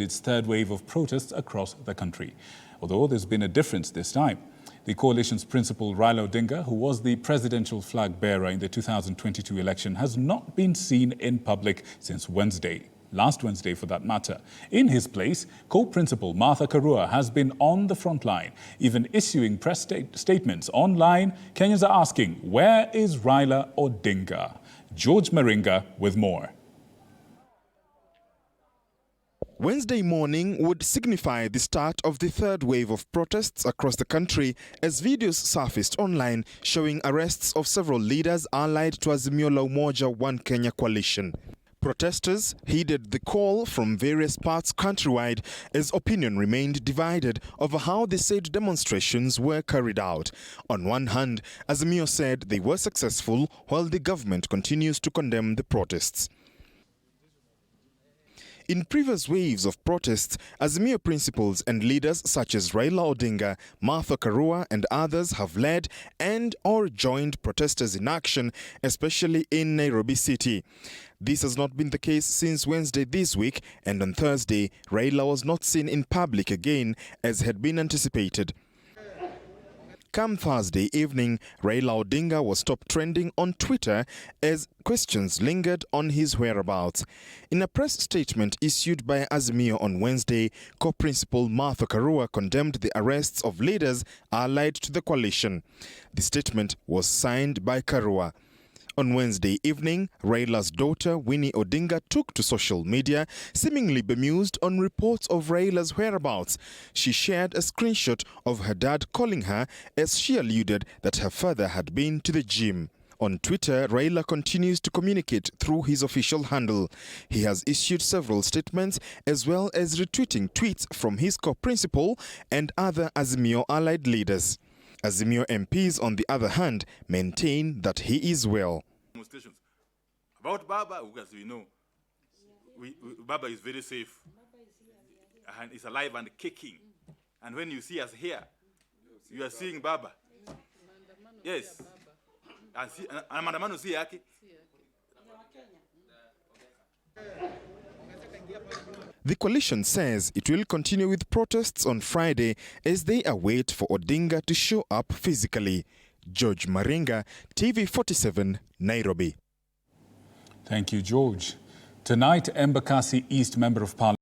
its third wave of protests across the country. Although there's been a difference this time. The coalition's principal, Raila Odinga, who was the presidential flag bearer in the 2022 election, has not been seen in public since Wednesday. Last Wednesday, for that matter. In his place, co-principal Martha Karua has been on the front line, even issuing press statements online. Kenyans are asking, where is Raila Odinga? George Maringa with more. Wednesday morning would signify the start of the third wave of protests across the country as videos surfaced online showing arrests of several leaders allied to Azimio Umoja-One Kenya coalition. Protesters heeded the call from various parts countrywide as opinion remained divided over how the said demonstrations were carried out. On one hand, Azimio said they were successful while the government continues to condemn the protests. In previous waves of protests, Azimio principals and leaders such as Raila Odinga, Martha Karua and others have led and/or joined protesters in action, especially in Nairobi City. This has not been the case since Wednesday this week, and on Thursday, Raila was not seen in public again as had been anticipated. Come Thursday evening, Raila Odinga was top trending on Twitter as questions lingered on his whereabouts. In a press statement issued by Azimio on Wednesday, co-principal Martha Karua condemned the arrests of leaders allied to the coalition. The statement was signed by Karua. On Wednesday evening, Raila's daughter, Winnie Odinga, took to social media, seemingly bemused on reports of Raila's whereabouts. She shared a screenshot of her dad calling her as she alluded that her father had been to the gym. On Twitter, Raila continues to communicate through his official handle. He has issued several statements as well as retweeting tweets from his co-principal and other Azimio allied leaders. Azimio MPs, on the other hand, maintain that he is well. About BAMBA, as we know, BAMBA is very safe and it's alive and kicking. And when you see us here, you are seeing BAMBA. Yes. And Mandamano see yake. The coalition says it will continue with protests on Friday as they await for Odinga to show up physically. George Maringa, TV47, Nairobi. Thank you, George. Tonight, Embakasi East Member of Parliament